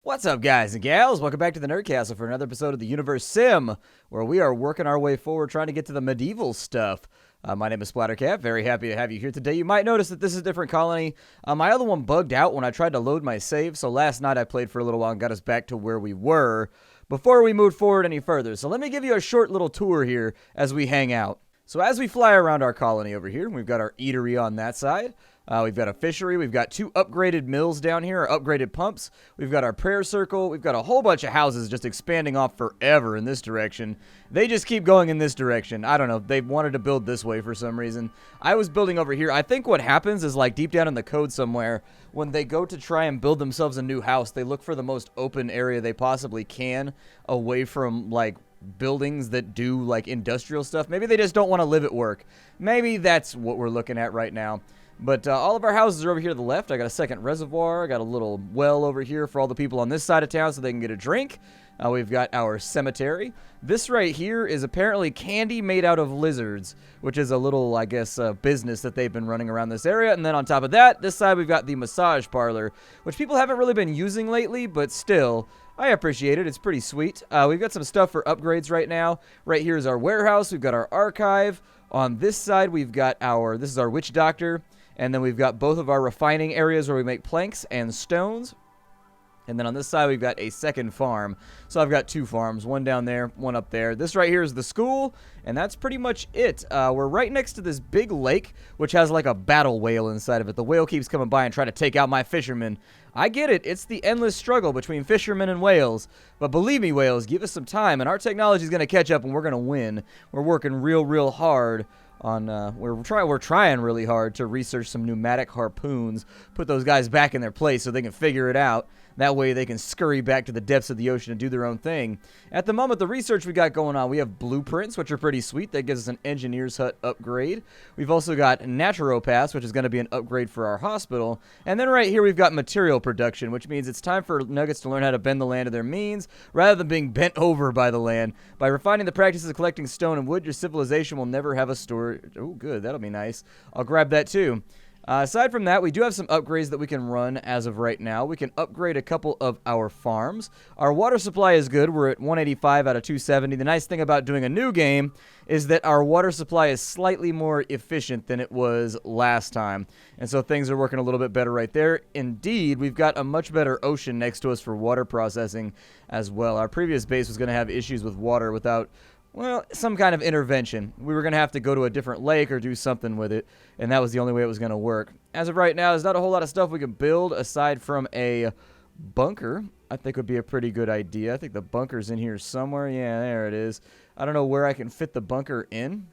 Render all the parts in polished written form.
What's up, guys and gals? Welcome back to the Nerd Castle for another episode of the Universim, where we are working our way forward trying to get to the medieval stuff. My name is Splat. Very happy to have you here today. You might notice that this is a different colony. My other one bugged out when I tried to load my save, so last night I played for a little while and got us back to where we were before we moved forward any further. So let me give you a short little tour here as we hang out. So as we fly around our colony over here, we've got our eatery on that side. We've got a fishery. We've got two upgraded mills down here, upgraded pumps. We've got our prayer circle. We've got a whole bunch of houses just expanding off forever in this direction. They just keep going in this direction. I don't know. They wanted to build this way for some reason. I was building over here. I think what happens is, like, deep down in the code somewhere, when they go to try and build themselves a new house, they look for the most open area they possibly can away from, like, buildings that do, like, industrial stuff. Maybe they just don't want to live at work. Maybe that's what we're looking at right now. But all of our houses are over here to the left. I got a second reservoir. I got a little well over here for all the people on this side of town so they can get a drink. We've got our cemetery. This right here is apparently candy made out of lizards, which is a little, I guess, business that they've been running around this area. And then on top of that, this side we've got the massage parlor, which people haven't really been using lately, but still, I appreciate it. It's pretty sweet. We've got some stuff for upgrades right now. Right here is our warehouse. We've got our archive. On this side, we've got this is our witch doctor. And then we've got both of our refining areas where we make planks and stones. And then on this side, we've got a second farm. So I've got two farms, one down there, one up there. This right here is the school, and that's pretty much it. We're right next to this big lake, which has like a battle whale inside of it. The whale keeps coming by and trying to take out my fishermen. I get it. It's the endless struggle between fishermen and whales. But believe me, whales, give us some time, and our technology is going to catch up, and we're going to win. We're working real hard on we're trying really hard to research some pneumatic harpoons, put those guys back in their place so they can figure it out. That way they can scurry back to the depths of the ocean and do their own thing. At the moment, the research we got going on, we have blueprints, which are pretty sweet. That gives us an engineer's hut upgrade. We've also got naturopaths, which is going to be an upgrade for our hospital. And then right here, we've got material production, which means it's time for Nuggets to learn how to bend the land to their means, rather than being bent over by the land. By refining the practices of collecting stone and wood, your civilization will never have a store. Oh, good. That'll be nice. I'll grab that, too. Aside from that, we do have some upgrades that we can run as of right now. We can upgrade a couple of our farms. Our water supply is good. We're at 185 out of 270. The nice thing about doing a new game is that our water supply is slightly more efficient than it was last time. And so things are working a little bit better right there. Indeed, we've got a much better ocean next to us for water processing as well. Our previous base was going to have issues with water without, well, some kind of intervention. We were going to have to go to a different lake or do something with it, and that was the only way it was going to work. As of right now, there's not a whole lot of stuff we can build aside from a bunker. I think would be a pretty good idea. I think the bunker's in here somewhere. Yeah, there it is. I don't know where I can fit the bunker in,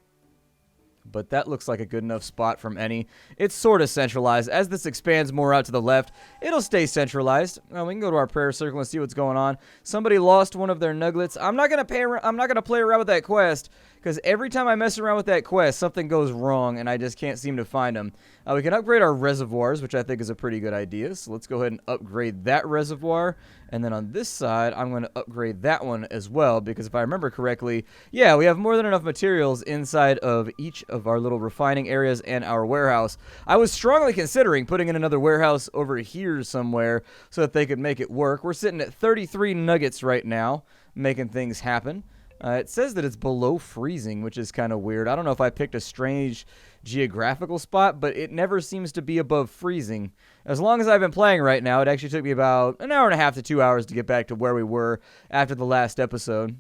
but that looks like a good enough spot from any. It's sort of centralized. As this expands more out to the left, it'll stay centralized. We can go to our prayer circle and see what's going on. Somebody lost one of their nuggets. I'm not gonna play around with that quest, because every time I mess around with that quest, something goes wrong, and I just can't seem to find them. We can upgrade our reservoirs, which I think is a pretty good idea. So let's go ahead and upgrade that reservoir. And then on this side, I'm going to upgrade that one as well, because if I remember correctly, yeah, we have more than enough materials inside of each of our little refining areas and our warehouse. I was strongly considering putting in another warehouse over here somewhere so that they could make it work. We're sitting at 33 nuggets right now, making things happen. It says that it's below freezing, which is kind of weird. I don't know if I picked a strange geographical spot, but it never seems to be above freezing. As long as I've been playing right now, it actually took me about an hour and a half to 2 hours to get back to where we were after the last episode.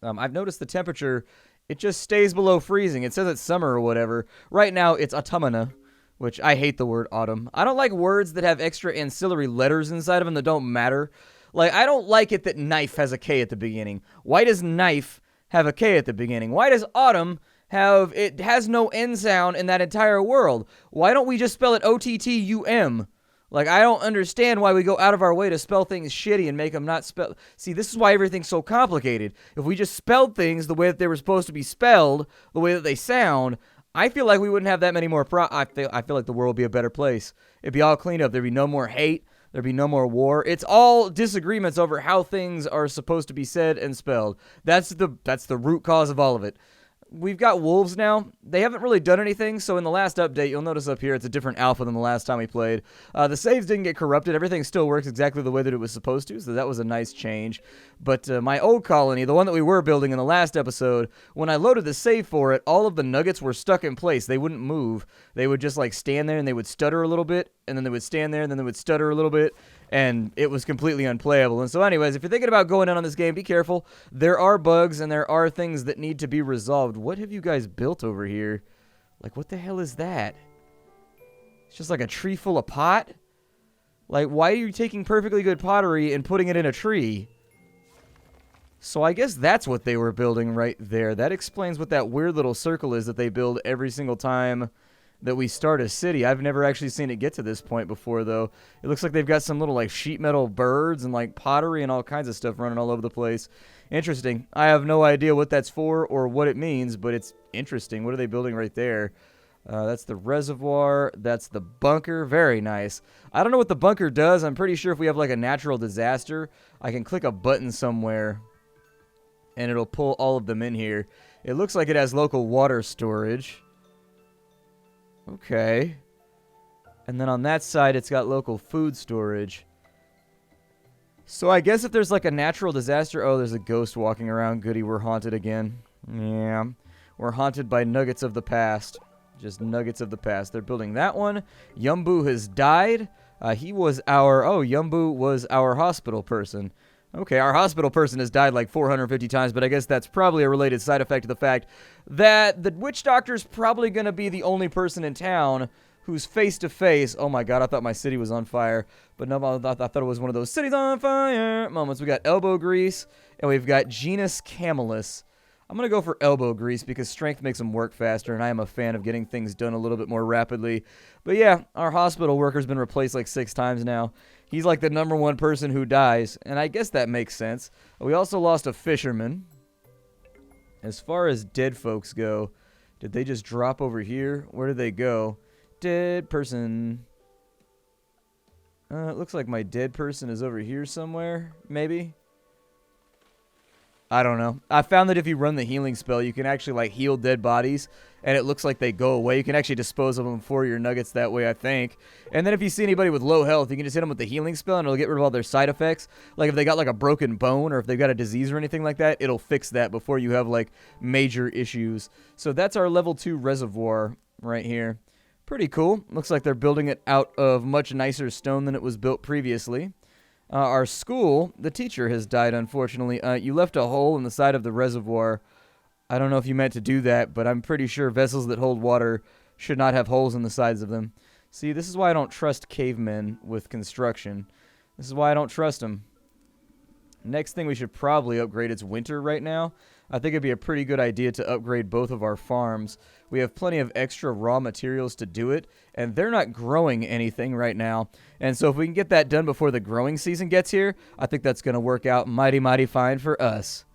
I've noticed the temperature, it just stays below freezing. It says it's summer or whatever. Right now, it's autumna, which I hate the word autumn. I don't like words that have extra ancillary letters inside of them that don't matter. Like, I don't like it that knife has a K at the beginning. Why does knife have a K at the beginning? Why does autumn it has no N sound in that entire world? Why don't we just spell it O-T-T-U-M? Like, I don't understand why we go out of our way to spell things shitty and make them not spell. See, this is why everything's so complicated. If we just spelled things the way that they were supposed to be spelled, the way that they sound, I feel like we wouldn't have that many more I feel like the world would be a better place. It'd be all cleaned up. There'd be no more hate. There'd be no more war. It's all disagreements over how things are supposed to be said and spelled. That's the root cause of all of it. we've got wolves now. They haven't really done anything, so in the last update, you'll notice up here it's a different alpha than the last time we played. The saves didn't get corrupted. Everything still works exactly the way that it was supposed to, so that was a nice change. But my old colony, the one that we were building in the last episode, when I loaded the save for it, all of the nuggets were stuck in place. They wouldn't move. They would just like stand there and they would stutter a little bit, and then they would stand there and then they would stutter a little bit, and it was completely unplayable. And so anyways, if you're thinking about going in on this game, be careful. There are bugs and there are things that need to be resolved. What have you guys built over here? Like, what the hell is that? It's just like a tree full of pot? Like, why are you taking perfectly good pottery and putting it in a tree? So I guess that's what they were building right there. That explains what that weird little circle is that they build every single time that we start a city. I've never actually seen it get to this point before, though. It looks like they've got some little, like, sheet metal birds and, like, pottery and all kinds of stuff running all over the place. Interesting. I have no idea what that's for or what it means, but it's interesting. What are they building right there? That's the reservoir. That's the bunker. Very nice. I don't know what the bunker does. I'm pretty sure if we have, like, a natural disaster, I can click a button somewhere, and it'll pull all of them in here. It looks like it has local water storage. Okay. And then on that side, it's got local food storage. So I guess if there's like a natural disaster... Oh, there's a ghost walking around. Goody, we're haunted again. Yeah. We're haunted by nuggets of the past. Just nuggets of the past. They're building that one. Yumbu has died. He was our... Oh, Yumbu was our hospital person. Okay, our hospital person has died like 450 times, but I guess that's probably a related side effect of the fact that the witch doctor's probably going to be the only person in town who's face-to-face. Oh my god, I thought my city was on fire. But no, I thought it was one of those cities on fire moments. We got elbow grease, and we've got genus Camelus. I'm going to go for elbow grease because strength makes them work faster, and I am a fan of getting things done a little bit more rapidly. But yeah, our hospital worker's been replaced like 6 times now. He's like the #1 person who dies, and I guess that makes sense. We also lost a fisherman. As far as dead folks go, did they just drop over here? Where did they go? Dead person. It looks like my dead person is over here somewhere, maybe? I don't know. I found that if you run the healing spell, you can actually, like, heal dead bodies, and it looks like they go away. You can actually dispose of them for your nuggets that way, I think. And then if you see anybody with low health, you can just hit them with the healing spell, and it'll get rid of all their side effects. Like, if they got, like, a broken bone, or if they've got a disease or anything like that, it'll fix that before you have, like, major issues. So that's our level 2 reservoir right here. Pretty cool. Looks like they're building it out of much nicer stone than it was built previously. Our school, the teacher has died, unfortunately. You left a hole in the side of the reservoir. I don't know if you meant to do that, but I'm pretty sure vessels that hold water should not have holes in the sides of them. See, this is why I don't trust cavemen with construction. This is why I don't trust them. Next thing we should probably upgrade. It's winter right now. I think it'd be a pretty good idea to upgrade both of our farms. We have plenty of extra raw materials to do it, and they're not growing anything right now. And so if we can get that done before the growing season gets here, I think that's going to work out mighty, mighty fine for us.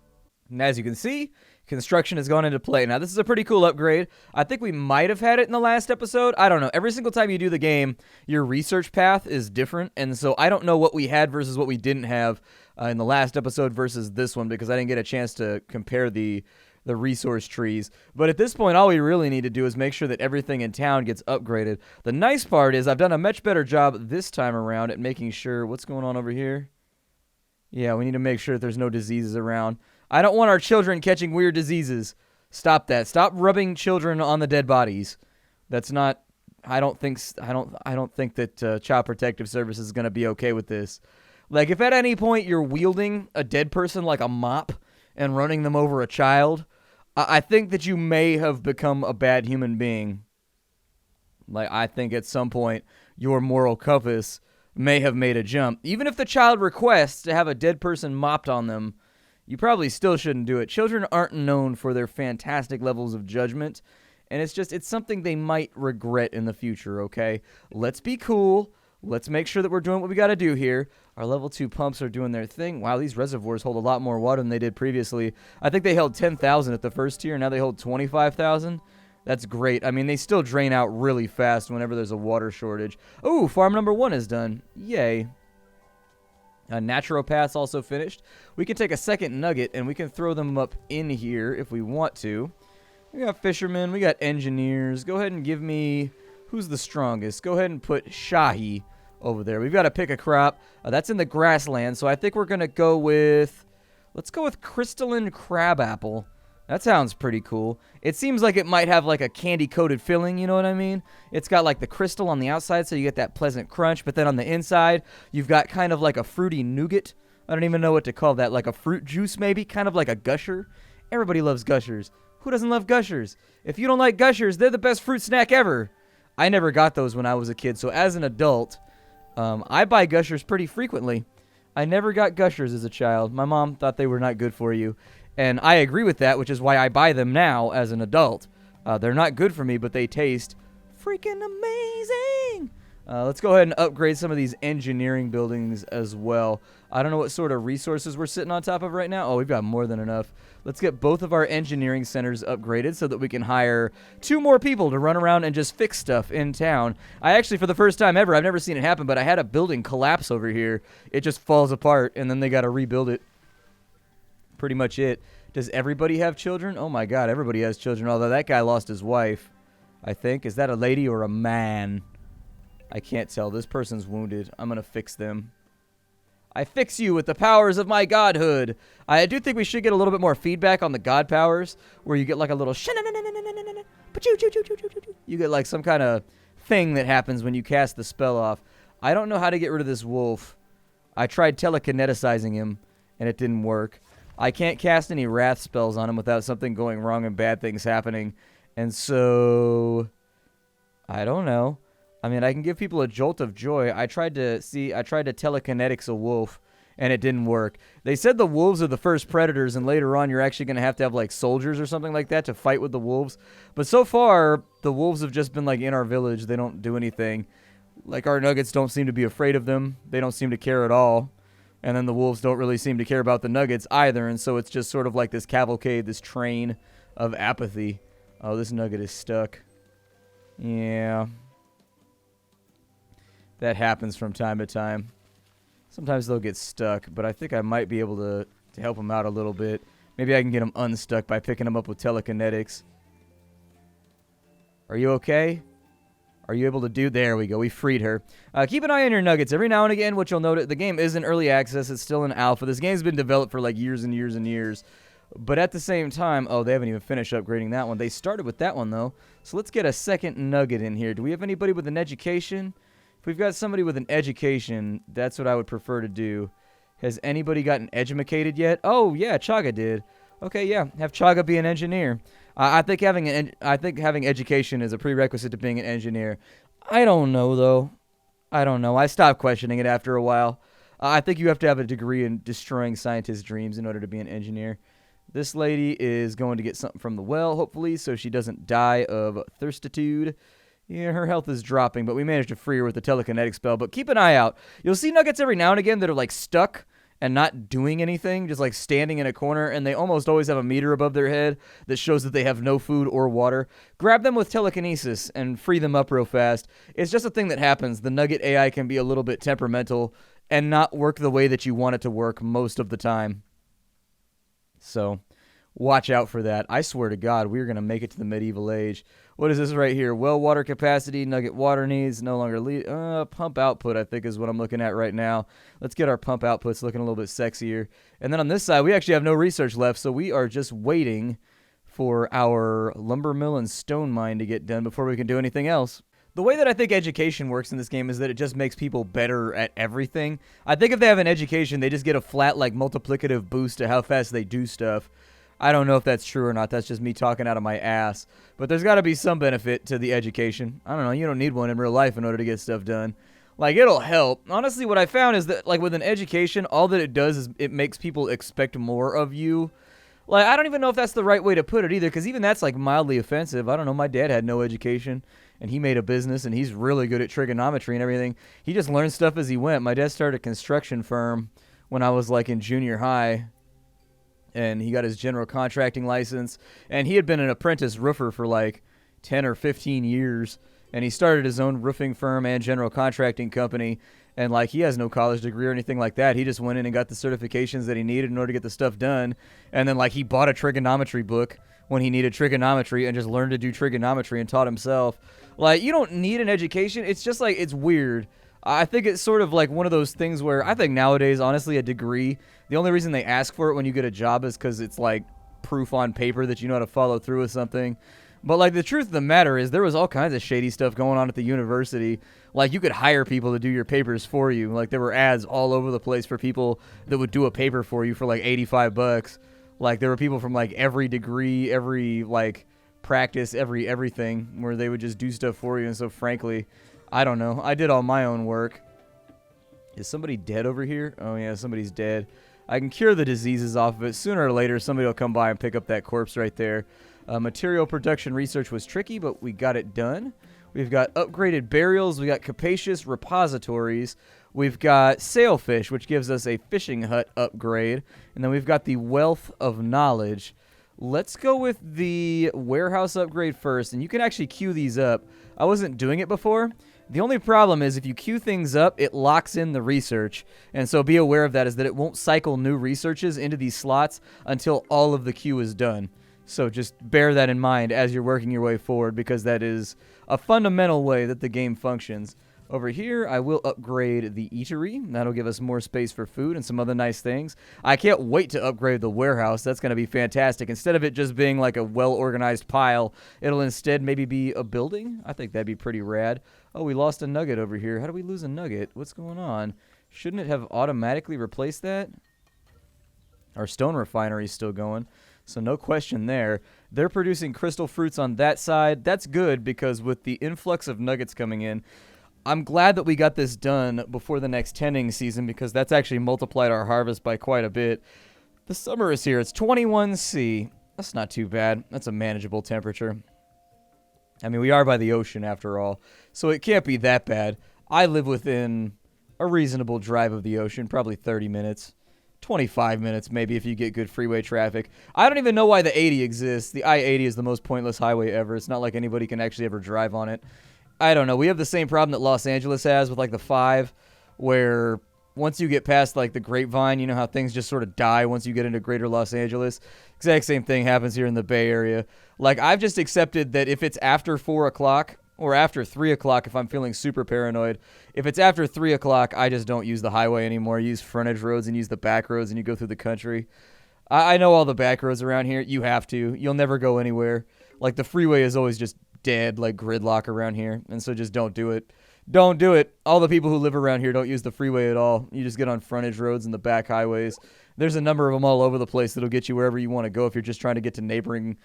And as you can see, construction has gone into play. Now, this is a pretty cool upgrade. I think we might have had it in the last episode. I don't know. Every single time you do the game, your research path is different. And so I don't know what we had versus what we didn't have in the last episode versus this one because I didn't get a chance to compare the resource trees. But at this point, all we really need to do is make sure that everything in town gets upgraded. The nice part is I've done a much better job this time around at making sure... What's going on over here? Yeah, we need to make sure that there's no diseases around. I don't want our children catching weird diseases. Stop that. Stop rubbing children on the dead bodies. That's not... I don't think that Child Protective Services is going to be okay with this. Like, if at any point you're wielding a dead person like a mop and running them over a child, I think that you may have become a bad human being. Like, I think at some point your moral compass may have made a jump. Even if the child requests to have a dead person mopped on them, you probably still shouldn't do it. Children aren't known for their fantastic levels of judgment, and it's something they might regret in the future, okay? Let's be cool. Let's make sure that we're doing what we got to do here. Our level 2 pumps are doing their thing. Wow, these reservoirs hold a lot more water than they did previously. I think they held 10,000 at the first tier. Now they hold 25,000. That's great. I mean, they still drain out really fast whenever there's a water shortage. Ooh, farm number 1 is done. Yay. Naturopath's also finished. We can take a second nugget, and we can throw them up in here if we want to. We got fishermen. We got engineers. Go ahead and give me... Who's the strongest? Go ahead and put Shahi over there. We've got to pick a crop. That's in the grassland, so I think we're going to go with... Let's go with crystalline crabapple. That sounds pretty cool. It seems like it might have like a candy-coated filling, you know what I mean? It's got like the crystal on the outside, so you get that pleasant crunch, but then on the inside, you've got kind of like a fruity nougat. I don't even know what to call that. Like a fruit juice, maybe? Kind of like a gusher. Everybody loves gushers. Who doesn't love gushers? If you don't like gushers, they're the best fruit snack ever. I never got those when I was a kid, so as an adult, I buy gushers pretty frequently. I never got gushers as a child. My mom thought they were not good for you, and I agree with that, which is why I buy them now as an adult. They're not good for me, but they taste freaking amazing. Let's go ahead and upgrade some of these engineering buildings as well. I don't know what sort of resources we're sitting on top of right now. Oh, we've got more than enough. Let's get both of our engineering centers upgraded so that we can hire 2 more people to run around and just fix stuff in town. I actually, for the first time ever, I've never seen it happen, but I had a building collapse over here. It just falls apart, and then they got to rebuild it. Pretty much it. Does everybody have children? Oh my god, everybody has children, although that guy lost his wife, I think. Is that a lady or a man? I can't tell. This person's wounded. I'm going to fix them. I fix you with the powers of my godhood. I do think we should get a little bit more feedback on the god powers, where you get like a little you get like some kind of thing that happens when you cast the spell off. I don't know how to get rid of this wolf. I tried telekineticizing him, and it didn't work. I can't cast any wrath spells on him without something going wrong and bad things happening. And so, I don't know. I mean, I can give people a jolt of joy. I tried to telekinetics a wolf, and it didn't work. They said the wolves are the first predators, and later on you're actually going to have like soldiers or something like that to fight with the wolves. But so far, the wolves have just been like in our village. They don't do anything. Like our nuggets don't seem to be afraid of them. They don't seem to care at all. And then the wolves don't really seem to care about the nuggets either, and so it's just sort of like this cavalcade, this train of apathy. Oh, this nugget is stuck. Yeah. That happens from time to time. Sometimes they'll get stuck, but I think I might be able to help them out a little bit. Maybe I can get them unstuck by picking them up with telekinetics. Are you okay? Are you able to do... There we go. We freed her. Keep an eye on your nuggets. Every now and again, what you'll notice, the game is in early access. It's still in alpha. This game's been developed for like years and years and years. But at the same time... Oh, they haven't even finished upgrading that one. They started with that one, though. So let's get a second nugget in here. Do we have anybody with an education? If we've got somebody with an education, that's what I would prefer to do. Has anybody gotten edumacated yet? Oh, yeah, Chaga did. Okay, yeah, have Chaga be an engineer. I think having education is a prerequisite to being an engineer. I don't know, though. I don't know. I stopped questioning it after a while. I think you have to have a degree in destroying scientists' dreams in order to be an engineer. This lady is going to get something from the well, hopefully, so she doesn't die of thirstitude. Yeah, her health is dropping, but we managed to free her with the telekinetic spell. But keep an eye out. You'll see nuggets every now and again that are, like, stuck and not doing anything, just, like, standing in a corner, and they almost always have a meter above their head that shows that they have no food or water. Grab them with telekinesis and free them up real fast. It's just a thing that happens. The nugget AI can be a little bit temperamental and not work the way that you want it to work most of the time. So... watch out for that. I swear to God, we're going to make it to the medieval age. What is this right here? Well water capacity, nugget water needs, no longer lead. Pump output, I think, is what I'm looking at right now. Let's get our pump outputs looking a little bit sexier. And then on this side, we actually have no research left, so we are just waiting for our lumber mill and stone mine to get done before we can do anything else. The way that I think education works in this game is that it just makes people better at everything. I think if they have an education, they just get a flat, like, multiplicative boost to how fast they do stuff. I don't know if that's true or not. That's just me talking out of my ass. But there's got to be some benefit to the education. I don't know. You don't need one in real life in order to get stuff done. Like, it'll help. Honestly, what I found is that, like, with an education, all that it does is it makes people expect more of you. Like, I don't even know if that's the right way to put it either, because even that's, like, mildly offensive. I don't know. My dad had no education, and he made a business, and he's really good at trigonometry and everything. He just learned stuff as he went. My dad started a construction firm when I was, like, in junior high. And he got his general contracting license, and he had been an apprentice roofer for like 10 or 15 years, and he started his own roofing firm and general contracting company, and like he has no college degree or anything like that. He just went in and got the certifications that he needed in order to get the stuff done, and then like he bought a trigonometry book when he needed trigonometry and just learned to do trigonometry and taught himself. Like, you don't need an education. It's just like, it's weird. I think it's sort of like one of those things where I think nowadays, honestly, a degree, the only reason they ask for it when you get a job is because it's like proof on paper that you know how to follow through with something. But like, the truth of the matter is there was all kinds of shady stuff going on at the university. Like, you could hire people to do your papers for you. Like, there were ads all over the place for people that would do a paper for you for like $85. Like, there were people from like every degree, every like practice, everything where they would just do stuff for you. And so frankly, I don't know. I did all my own work. Is somebody dead over here? Oh yeah, somebody's dead. I can cure the diseases off of it. Sooner or later, somebody will come by and pick up that corpse right there. Material production research was tricky, but we got it done. We've got upgraded burials. We got capacious repositories. We've got sailfish, which gives us a fishing hut upgrade. And then we've got the wealth of knowledge. Let's go with the warehouse upgrade first. And you can actually queue these up. I wasn't doing it before. The only problem is if you queue things up, it locks in the research. And so be aware of that, is that it won't cycle new researches into these slots until all of the queue is done. So just bear that in mind as you're working your way forward, because that is a fundamental way that the game functions. Over here, I will upgrade the eatery. That'll give us more space for food and some other nice things. I can't wait to upgrade the warehouse. That's going to be fantastic. Instead of it just being like a well-organized pile, it'll instead maybe be a building. I think that'd be pretty rad. Oh, we lost a nugget over here. How do we lose a nugget? What's going on? Shouldn't it have automatically replaced that? Our stone refinery's still going, so no question there. They're producing crystal fruits on that side. That's good, because with the influx of nuggets coming in, I'm glad that we got this done before the next tending season, because that's actually multiplied our harvest by quite a bit. The summer is here. It's 21°C. That's not too bad. That's a manageable temperature. I mean, we are by the ocean after all, so it can't be that bad. I live within a reasonable drive of the ocean, probably 30 minutes. 25 minutes maybe if you get good freeway traffic. I don't even know why the 80 exists. The I-80 is the most pointless highway ever. It's not like anybody can actually ever drive on it. I don't know. We have the same problem that Los Angeles has with like the 5, where once you get past like the Grapevine, you know how things just sort of die once you get into greater Los Angeles? Exact same thing happens here in the Bay Area. Like, I've just accepted that if it's after 4 o'clock, or after 3 o'clock if I'm feeling super paranoid. If it's after 3 o'clock, I just don't use the highway anymore. I use frontage roads and use the back roads, and you go through the country. I know all the back roads around here. You have to. You'll never go anywhere. Like, the freeway is always just dead, like gridlock around here, and so just don't do it. Don't do it. All the people who live around here don't use the freeway at all. You just get on frontage roads and the back highways. There's a number of them all over the place that'll get you wherever you want to go if you're just trying to get to neighboring,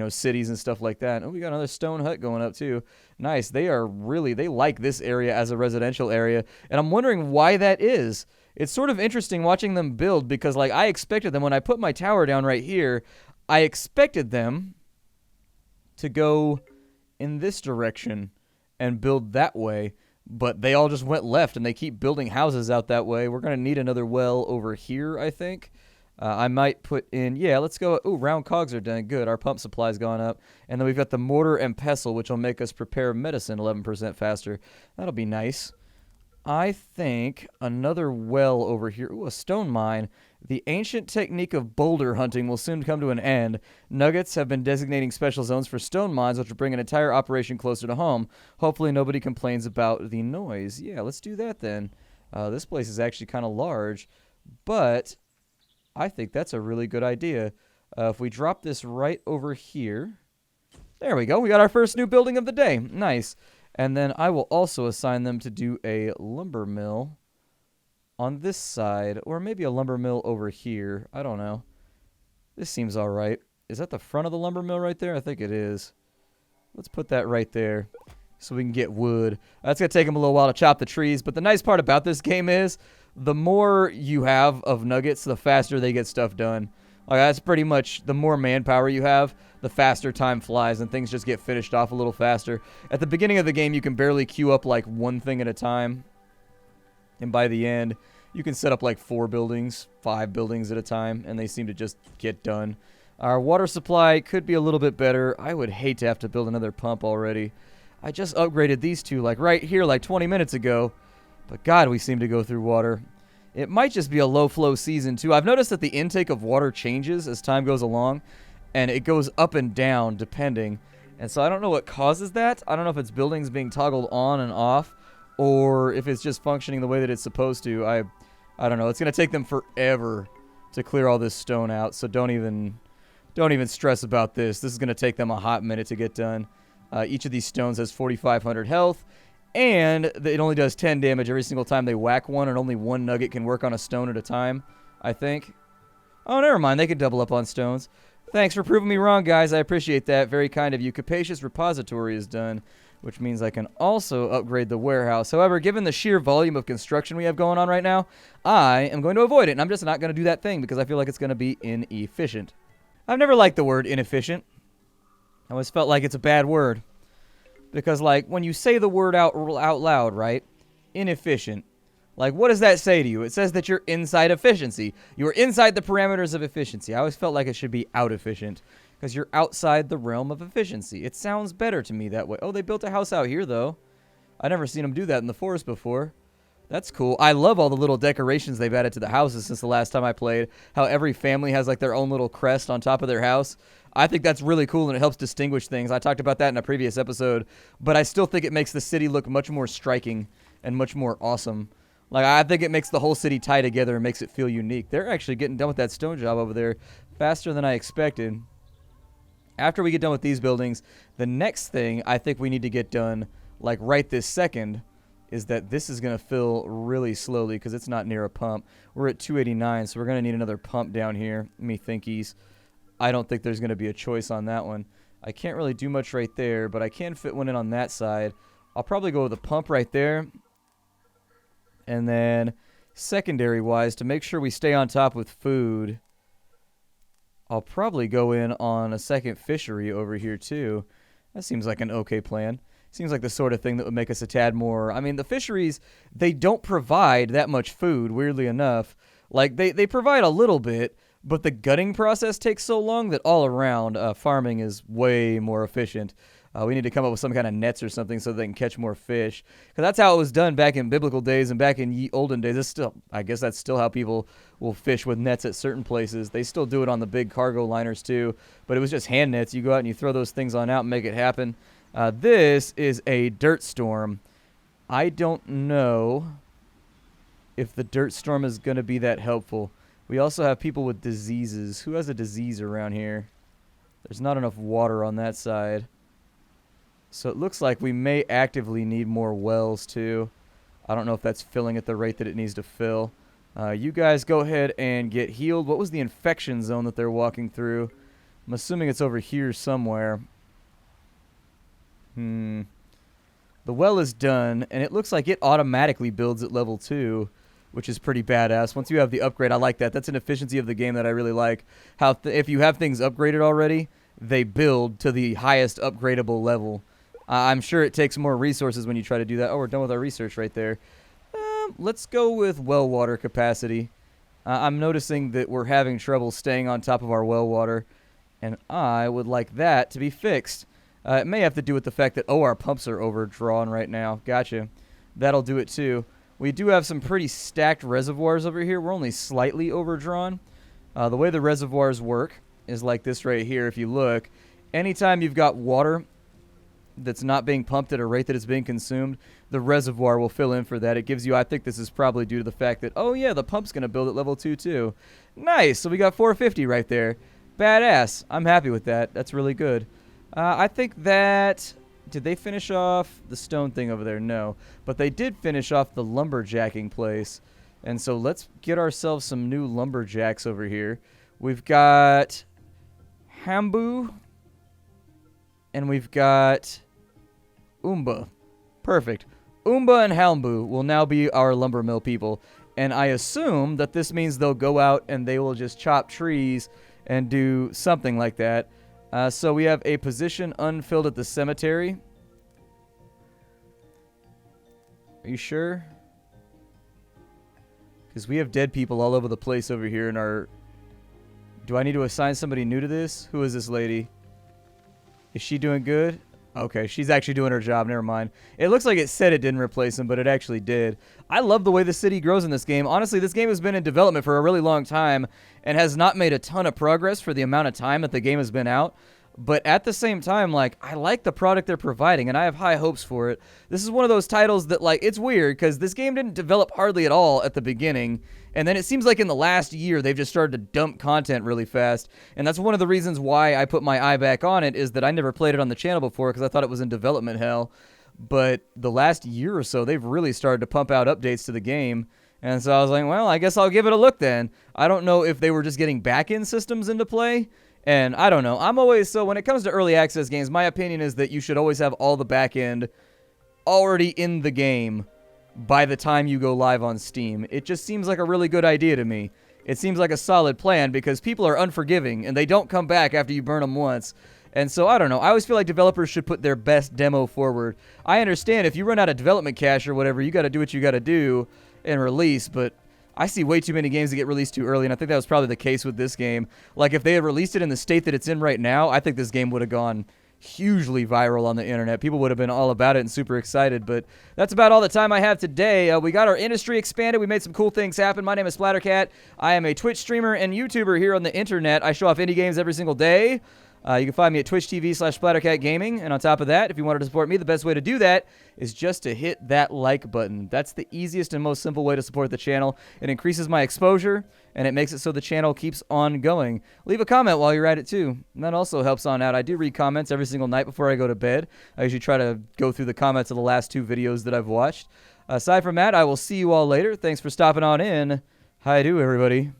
cities and stuff like that. Oh, we got another stone hut going up too. Nice. They like this area as a residential area, and I'm wondering why that is. It's sort of interesting watching them build, because like I expected them when I put my tower down right here, I expected them to go in this direction and build that way. But they all just went left, and they keep building houses out that way. We're going to need another well over here, I think. I might put in, let's go. Ooh, round cogs are done. Good. Our pump supply's gone up. And then we've got the mortar and pestle, which will make us prepare medicine 11% faster. That'll be nice. I think another well over here. Ooh, a stone mine. The ancient technique of boulder hunting will soon come to an end. Nuggets have been designating special zones for stone mines, which will bring an entire operation closer to home. Hopefully nobody complains about the noise. Yeah, let's do that then. This place is actually kind of large, but I think that's a really good idea. If we drop this right over here. There we go. We got our first new building of the day. Nice. And then I will also assign them to do a lumber mill on this side, or maybe a lumber mill over here. I don't know. This seems all right. Is that the front of the lumber mill right there? I think it is. Let's put that right there so we can get wood. That's going to take them a little while to chop the trees, but the nice part about this game is the more you have of nuggets, the faster they get stuff done. Like, that's pretty much the more manpower you have, the faster time flies, and things just get finished off a little faster. At the beginning of the game, you can barely queue up like one thing at a time. And by the end, you can set up like 4 buildings, 5 buildings at a time, and they seem to just get done. Our water supply could be a little bit better. I would hate to have to build another pump already. I just upgraded these two like right here like 20 minutes ago. But God, we seem to go through water. It might just be a low flow season too. I've noticed that the intake of water changes as time goes along. and it goes up and down depending. And so I don't know what causes that. I don't know if it's buildings being toggled on and off, or if it's just functioning the way that it's supposed to. I don't know. It's going to take them forever to clear all this stone out, so don't even stress about this. This is going to take them a hot minute to get done. Each of these stones has 4,500 health, and it only does 10 damage every single time they whack one, and only one nugget can work on a stone at a time, I think. Oh, never mind. They can double up on stones. Thanks for proving me wrong, guys. I appreciate that. Very kind of you. Capacious repository is done, which means I can also upgrade the warehouse. However, given the sheer volume of construction we have going on right now, I am going to avoid it, and I'm just not going to do that thing because I feel like it's going to be inefficient. I've never liked the word inefficient. I always felt like it's a bad word. Because, like, when you say the word out loud, right? Inefficient. Like, what does that say to you? It says that you're inside efficiency. You're inside the parameters of efficiency. I always felt like it should be out efficient. Because you're outside the realm of efficiency. It sounds better to me that way. Oh, they built a house out here, though. I've never seen them do that in the forest before. That's cool. I love all the little decorations they've added to the houses since the last time I played. How every family has, like, their own little crest on top of their house. I think that's really cool, and it helps distinguish things. I talked about that in a previous episode. But I still think it makes the city look much more striking and much more awesome. Like, I think it makes the whole city tie together and makes it feel unique. They're actually getting done with that stone job over there faster than I expected. After we get done with these buildings, the next thing I think we need to get done, like right this second, is that this is going to fill really slowly because it's not near a pump. We're at 289, so we're going to need another pump down here, methinkies. I don't think there's going to be a choice on that one. I can't really do much right there, but I can fit one in on that side. I'll probably go with a pump right there. And then secondary-wise, to make sure we stay on top with food, I'll probably go in on a second fishery over here too. That seems like an okay plan. Seems like the sort of thing that would make us a tad more... I mean, the fisheries, they don't provide that much food, weirdly enough. Like, they provide a little bit, but the gutting process takes so long that all around, farming is way more efficient. We need to come up with some kind of nets or something so they can catch more fish. Because that's how it was done back in biblical days and back in ye olden days. It's still, I guess that's still how people will fish with nets at certain places. They still do it on the big cargo liners too. But it was just hand nets. You go out and you throw those things on out and make it happen. This is a dirt storm. I don't know if the dirt storm is going to be that helpful. We also have people with diseases. Who has a disease around here? There's not enough water on that side. So it looks like we may actively need more wells too. I don't know if that's filling at the rate that it needs to fill. You guys go ahead and get healed. What was the infection zone that they're walking through? I'm assuming it's over here somewhere. The well is done, and it looks like it automatically builds at level 2, which is pretty badass. Once you have the upgrade, I like that. That's an efficiency of the game that I really like. How if you have things upgraded already, they build to the highest upgradable level. I'm sure it takes more resources when you try to do that. Oh, we're done with our research right there. Let's go with well water capacity. I'm noticing that we're having trouble staying on top of our well water, and I would like that to be fixed. It may have to do with the fact that, our pumps are overdrawn right now. Gotcha. That'll do it too. We do have some pretty stacked reservoirs over here. We're only slightly overdrawn. The way the reservoirs work is like this right here. If you look, anytime you've got water that's not being pumped at a rate that it's being consumed, the reservoir will fill in for that. It gives you, I think this is probably due to the fact that, oh yeah, the pump's going to build at level 2 too. Nice. So we got 450 right there. Badass. I'm happy with that. That's really good. I think that... Did they finish off the stone thing over there? No. But they did finish off the lumberjacking place. And so let's get ourselves some new lumberjacks over here. We've got Hambu. And we've got Umba. Perfect. Umba and Hambu will now be our lumber mill people. And I assume that this means they'll go out and they will just chop trees and do something like that. So we have a position unfilled at the cemetery. Are you sure? Because we have dead people all over the place over here in our... Do I need to assign somebody new to this? Who is this lady? Is she doing good? Okay, she's actually doing her job. Never mind. It looks like it said it didn't replace him, but it actually did. I love the way the city grows in this game. Honestly, this game has been in development for a really long time and has not made a ton of progress for the amount of time that the game has been out. But at the same time, like, I like the product they're providing, and I have high hopes for it. This is one of those titles that, like, it's weird, because this game didn't develop hardly at all at the beginning, and then it seems like in the last year, they've just started to dump content really fast, and that's one of the reasons why I put my eye back on it, is that I never played it on the channel before, because I thought it was in development hell. But the last year or so, they've really started to pump out updates to the game, and so I was like, well, I guess I'll give it a look then. I don't know if they were just getting back-end systems into play, and I don't know. So when it comes to early access games, my opinion is that you should always have all the back end already in the game by the time you go live on Steam. It just seems like a really good idea to me. It seems like a solid plan because people are unforgiving and they don't come back after you burn them once. And so, I don't know. I always feel like developers should put their best demo forward. I understand if you run out of development cache or whatever, you got to do what you got to do and release, but I see way too many games that get released too early, and I think that was probably the case with this game. Like, if they had released it in the state that it's in right now, I think this game would have gone hugely viral on the internet. People would have been all about it and super excited, but that's about all the time I have today. We got our industry expanded. We made some cool things happen. My name is Splattercat. I am a Twitch streamer and YouTuber here on the internet. I show off indie games every single day. You can find me at twitch.tv/SplatterCatGaming. And on top of that, if you wanted to support me, the best way to do that is just to hit that like button. That's the easiest and most simple way to support the channel. It increases my exposure, and it makes it so the channel keeps on going. Leave a comment while you're at it, too. And that also helps on out. I do read comments every single night before I go to bed. I usually try to go through the comments of the last 2 videos that I've watched. Aside from that, I will see you all later. Thanks for stopping on in. Hi-do, everybody.